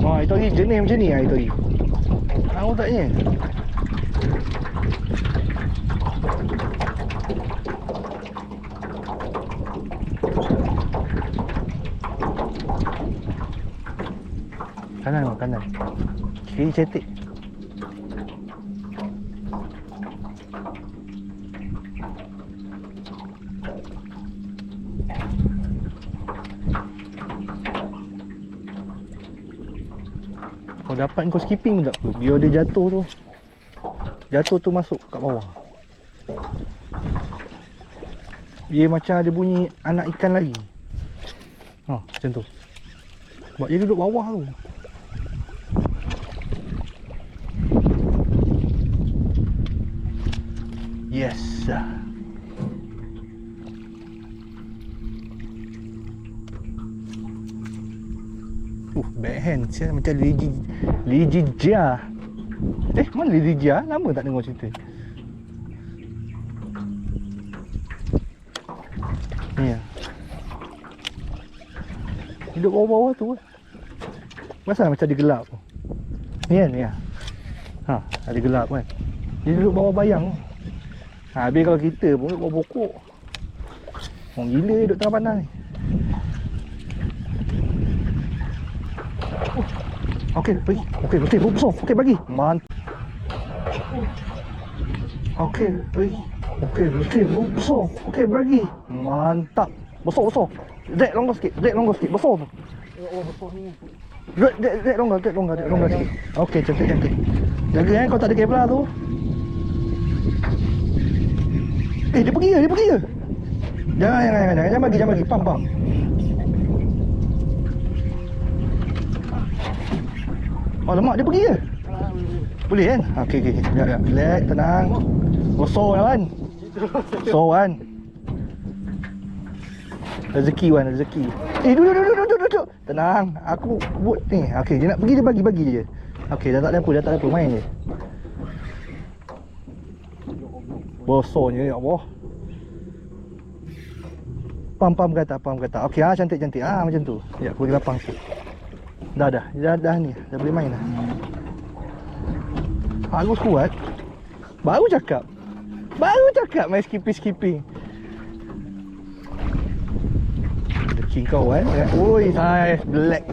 Oh, itu lagi jenis macam ni lah itu lagi. Tahu taknya. Kanan, kanan. Kiri cetek. Kau dapat kau skipping tak? Biar dia jatuh tu. Jatuh tu masuk kat bawah. Dia macam ada bunyi anak ikan lagi. Ha, macam tu. Sebab dia duduk bawah tu. Yes. Backhand. Saya macam Liji Jia. Mana Liji Jia? Lama tak dengar cerita. Ni lah. Duduk bawah-bawah tu. Masa macam dia gelap tu. Ni kan? Ni lah. Ha, ada gelap kan. Dia duduk bawah bayang tu. Ha, habis kalau kita pun duduk bawah pokok. Orang gila duduk tengah pandang ni. Okey, pergi. Okey, betul, besar. Okey, bagi. Mantap. Okey, pergi. Okey, betul, besar. Okey, bagi. Mantap. Besar. Dek longgar sikit. Besar tu. Oh, besar ni. Dek longgar sikit. Okey, cantik. Jaga kau tak ada kamera tu. Dia pergi ke? Jangan bagi. Pam. Oh, lemak dia pergi ke? Boleh kan? Okey. Ya. Relax, tenang. Besar kan? Rezeki. Duduk. Tenang, aku buat ni. Okey, dia nak pergi, dia bagi je. Okey, dah tak ada apa, main je. Besarnya, ya Allah. Pam kata. Okey, cantik. Macam tu. Ya, aku bagi lapang sikit. Dah ni, dah boleh main dah. Bagus kuat. Baru cakap main skipping. King kau kan? Oi, saiz black.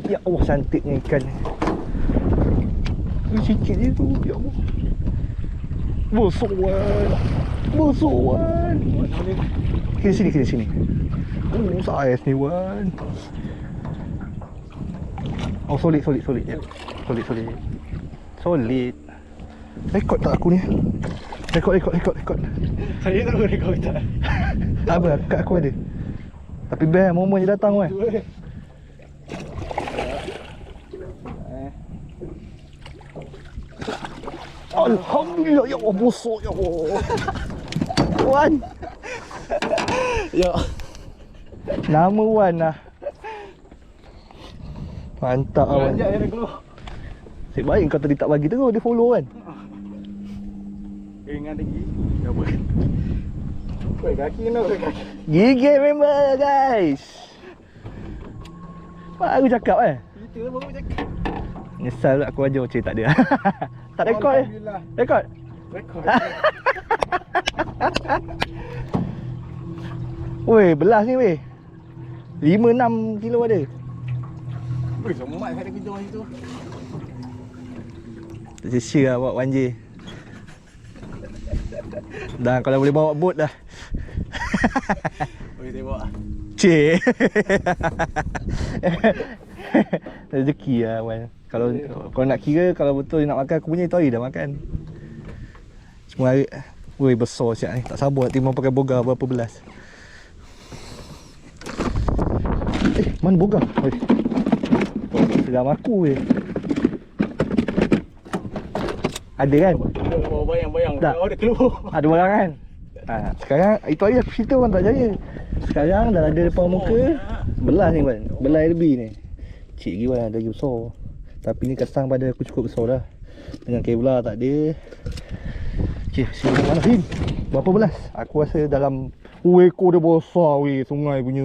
Ya Allah, cantiknya ikan ni. Sikit je tu, ya Allah. Bosokan. Kiri sini. Oh, saiz ni wan. Oh, solid ya. Solid. Rekod tak aku ni? Rekod. Saya tak boleh rekod tak. Tak apa, kat aku ada. Tapi best momen je datang kan. Alhamdulillah, ya Allah, bosok ya Allah. Wan. Ya. Nama Wan lah. Mantap Wan. Banyak yang keluar. Asyik baik kau tadi tak bagi terus, dia follow kan. Ingat lagi. Ya apa? Kaki. Gigit member guys. Baru cakap Kita baru cakap. Nyesal aku ajar macam tak ada. Tak rekod Rekod. Weh, belas ni weh. 5-6 kilo ada. Weh, semat saya ada kerja macam tu. Tak sia lah bawa banjir. Dah kalau boleh bawa bot dah. Boleh tengok lah. Cik. Rezeki lah Wan. Kalau nak kira, kalau betul nak makan, aku punya itu hari dah makan. Semua hari. Weh, besar siap ni. Tak sabar nak timbang pakai boga berapa belas. Mana boga? Weh, seram aku weh. Ada kan? Bawa bayang-bayang. Tak. Ada keluar. Ada barang kan? Sekarang itu hari aku cerita orang tak percaya. Sekarang dah ada depan muka. Belas ni Wan. Belai lebih ni. Cik lagi Wan, ada lagi besar. Tapi ni kesang pada aku cukup besar dah. Dengan kevlar tak ada. Okay, sini mana sini? Berapa belas? Aku rasa dalam Ekor dia besar weh, sungai punya.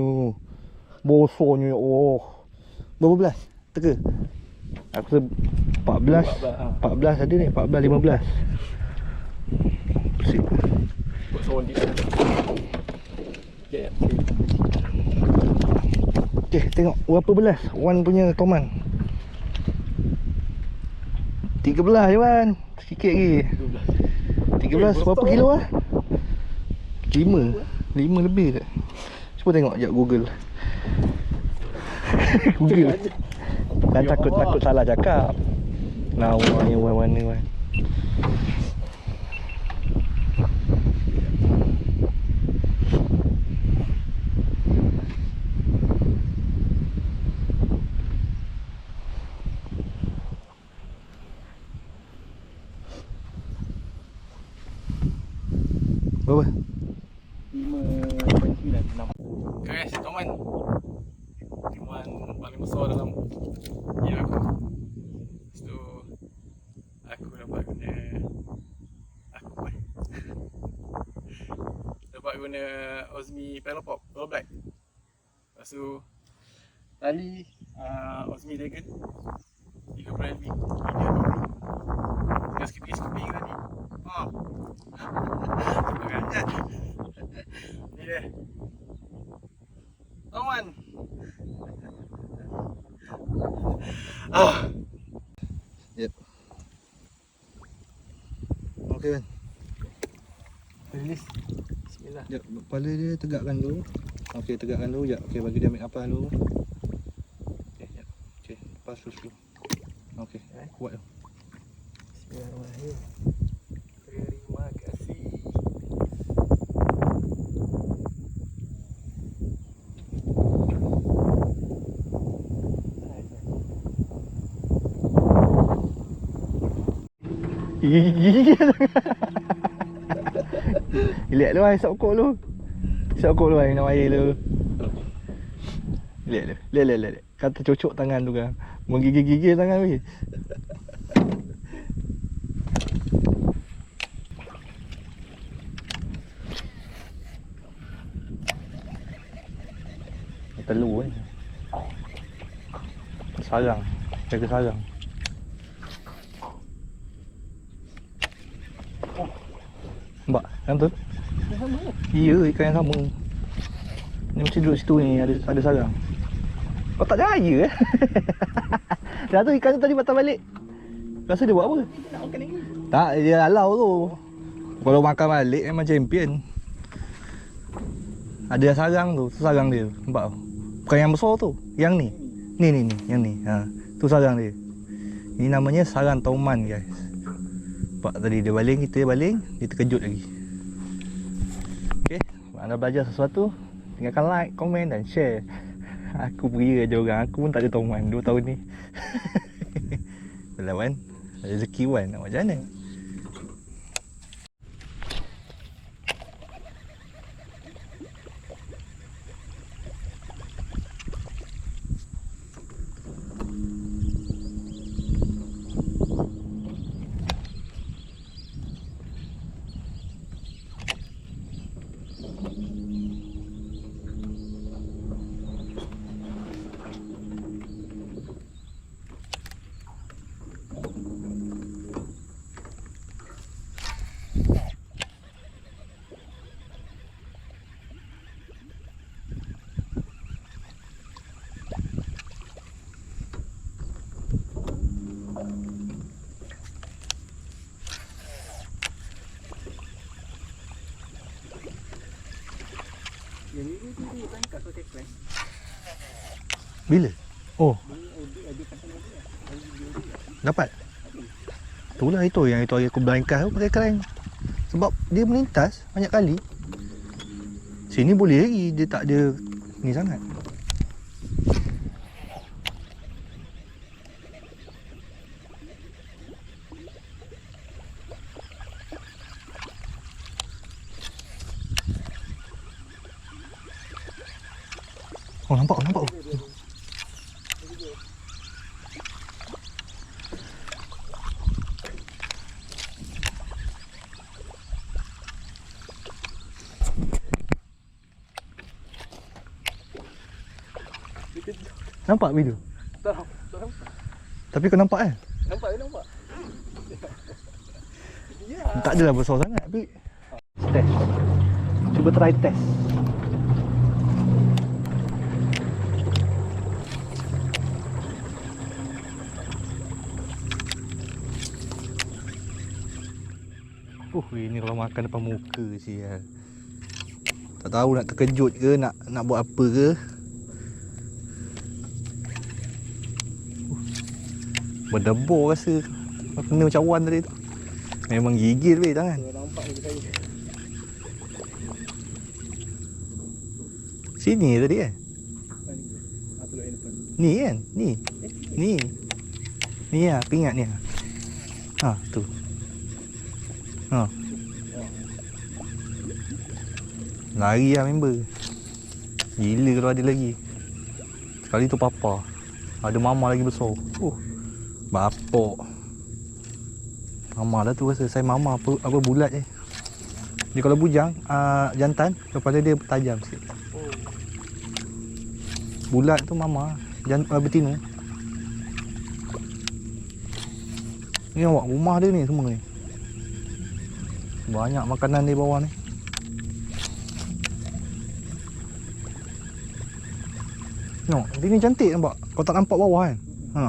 Besarnya ya Allah. Berapa belas? Teka. Aku rasa 14. 14 ada ni, 14 15. Sip. Buat seorang dia. Ya. Okay, tengok berapa belas Wan punya toman. 13 je Wan. Sikit lagi. 13 berapa kilo lah? 5 lebih tak? Cuba tengok sekejap Google. Google. Kan takut salah cakap. Lawa ni warna Wan. Berapa? 5.96. Okay guys, teman. Timuan paling besar dalam hidup aku. Lepas tu aku dapat guna dapat guna Osmi Pelopop Roll Black. Lepas tu tali Osmi Dragon 30 LB. Dah skipping tadi. Terima kasih. Ni dia. Aman. Yep. Okey kan. Release. Bismillah. Jap, kepala dia tegakkan dulu. Okey, tegakkan dulu. Jap. Okey, bagi dia ambil apa dulu. Okey, jap. Okey, lepas dulu. Okey, kuat tu. Bismillahirrahmanirrahim. Terima kasih. Gigi Lihat lu ai, isap okok lu. Isap okok lu ai, minum air lu. Lihat. Kata cocok tangan tu kan. Menggigil-gigil tangan weh. Telur kan. Sarang. Jaga sarang. Nampak? Yang tu? Ya, ikan yang sama. Ni mesti duduk situ ni, ada sarang. Oh, tak jaya eh. Dah tu ikan tu tadi patah balik. Rasa dia buat apa? Tak, dia halau tu. Kalau makan balik memang champion. Ada sarang tu sarang dia. Nampak? Bukan yang besar tu. Yang ni. Ni, yang ni. Ha, tu sarang dia. Ini namanya sarang tauman guys. Nampak tadi dia baling, kita baling, dia terkejut lagi. Okey, anda belajar sesuatu, tinggalkan like, komen dan share. Aku beria je orang, aku pun tak ada tauman 2 tahun ni. Belah Wan, rezeki Wan, nak macam mana? Bila? Oh. Dapat? Itulah itu yang itu hari aku berlangkah tu pakai kerang. Sebab dia melintas banyak kali. Sini boleh lagi, dia tak ada ni sangat. Oh, nampak. Nampak video? Tak nampak. Tapi kau nampak kan? Nampak. Tak adalah besar sangat tapi test. Cuba try test. Ini kalau makan depan muka sial. Tak tahu nak terkejut ke, nak buat apa ke. Berdebur rasa. Kena macam wan tadi tu. Memang gigil weh tangan. Nampak ni saya. Sini tadi kan? Apa yang depan? Ni kan? Ni. Ni lah, pingat ni lah. Ha, tu. Ha. Lari lah member. Gila kalau ada lagi. Sekali tu papa. Ada mama lagi besar. Bapak. Mama dah tu rasa saya mama apa bulat je. Dia kalau bujang jantan, kepala dia tajam sikit. Bulat tu mama, betina. Ni awak rumah dia ni semua ni. Banyak makanan di bawah ni. No, dia ni cantik nampak. Kau tak nampak bawah kan? Ha.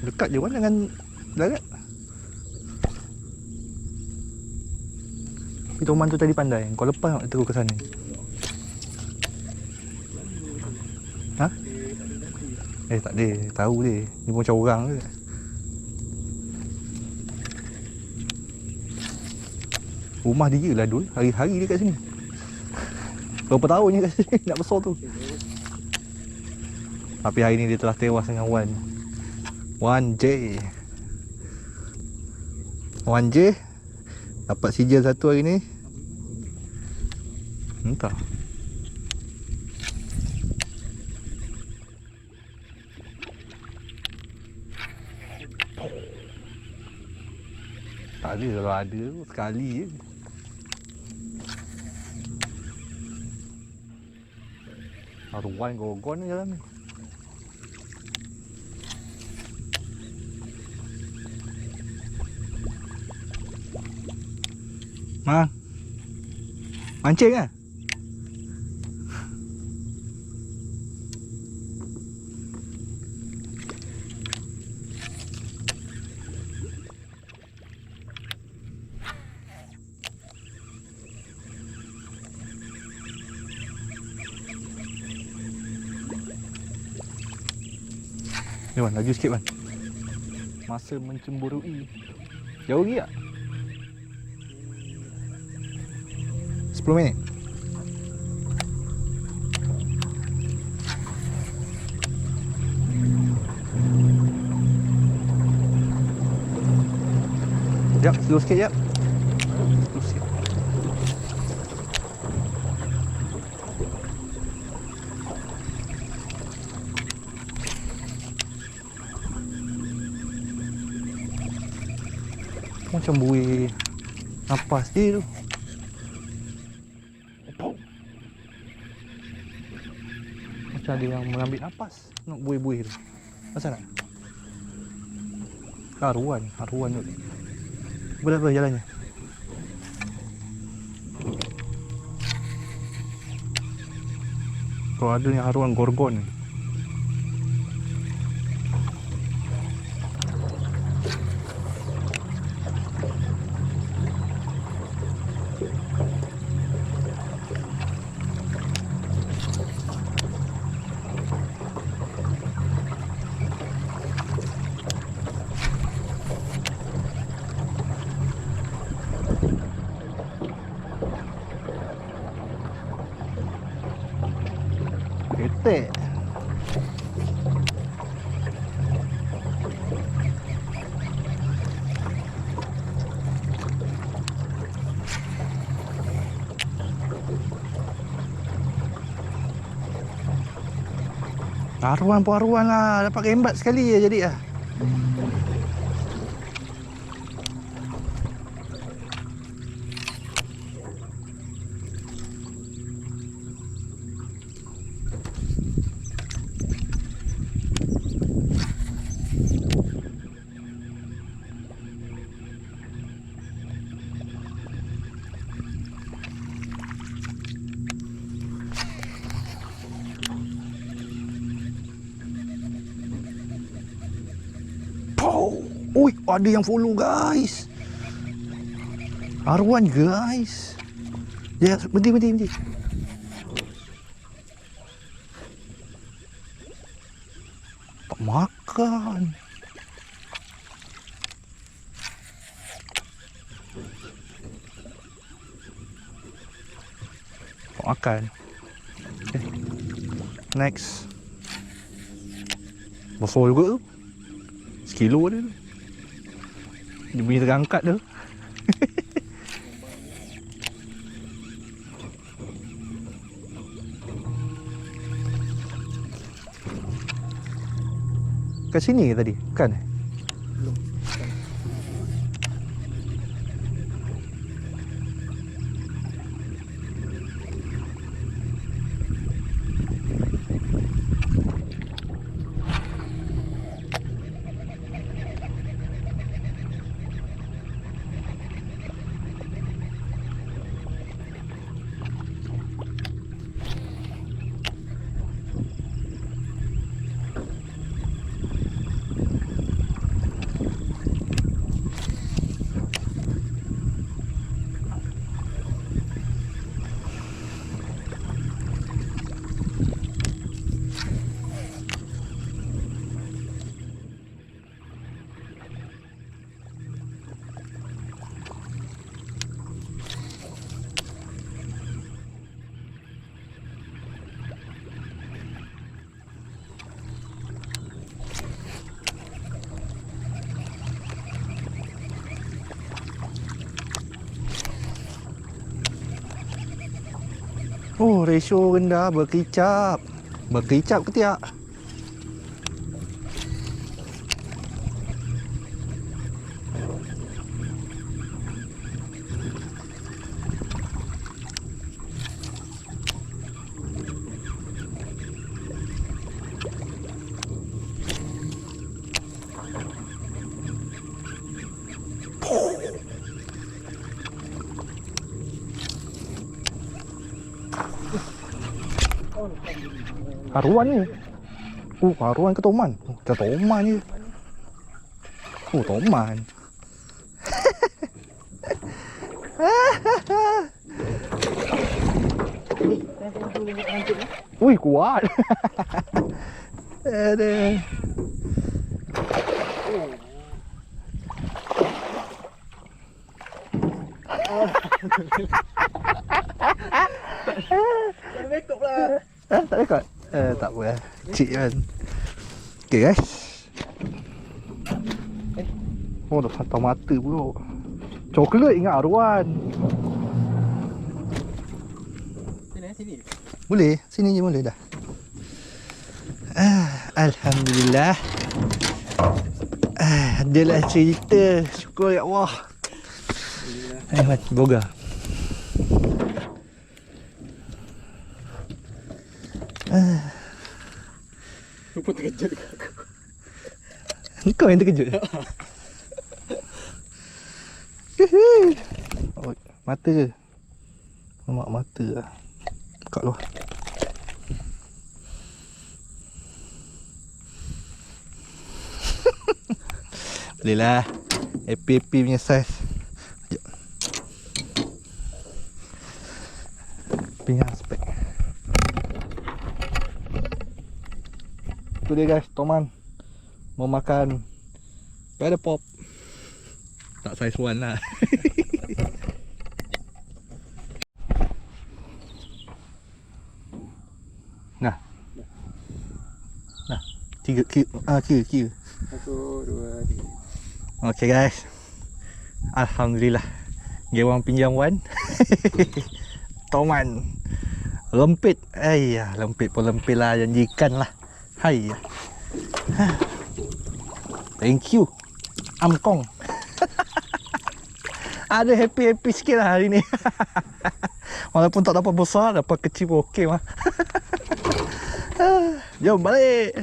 Dekat je kan dengan darat. Tapi Toman tu tadi pandai. Kau lepas nak terus ke sana. Ha? Tak ada. Tahu dia. Dia pun macam orang ke. Rumah dia lah Dul. Hari-hari dia kat sini. Berapa tahun je kat sini nak besar tu. Tapi hari ni dia telah tewas dengan Wan J. Dapat sijil satu hari ni. Entah. Tak ada, kalau ada sekali je. Haruan gorgon ni jalan ni. Mancing kan? Ni Wan, laju sikit Wan. Masa mencemburui. Jauh lagi tak? 10 minit. Sekejap, slow sikit sekejap. Slow sikit. Macam buih napas dia tu. Macam ada yang mengambil napas nak buih-buih tu. Macam nak? Haruan tu. Berapa jalannya? Kalau ada yang haruan gorgon ni. Ketek. Haruan lah. Dapat gembat sekali je jadi lah. Ui, ada yang follow guys. Arwan guys. Ya, berhenti. Tak makan. Tak makan. Okay. Next. Besar juga tu. Sekilo dia tu. Dia bunyi terangkat tu. Kat sini ke tadi? Bukan? Belum. Oh, ratio rendah, berkicap. Berkicap ke tiak? Haruan ni. Haruan ke Toman? Macam Toman je. Toman. Ui, kuat. Aduh. Tak rekod pula. Tak rekod? Tak apa. Cik kan. Okay guys. Oh, dah patah mata pula. Coklat ingat Arwan. Sini. Boleh? Sini je boleh dah. Alhamdulillah. Adalah cerita. Syukur ya Allah. Boga. Lupa terkejut dekat aku. Kau yang terkejut. Oh, mata ke? Mak mata lah. Buka luar. Boleh lah. Happy punya saiz. Sekejap. Pinggang spek. Tu dia guys, Toman mau makan Feather Pop. Tak saiz one lah. Nah. Kira. 1, 2, 3. Okay guys. Alhamdulillah. Dia orang pinjam one. Toman. Lempit. Lempit pun lempit lah, janjikan lah. Hai. Thank you Amkong. Ada happy sikit lah hari ni. Walaupun tak dapat besar, dapat kecil pun okey mah. Jom balik.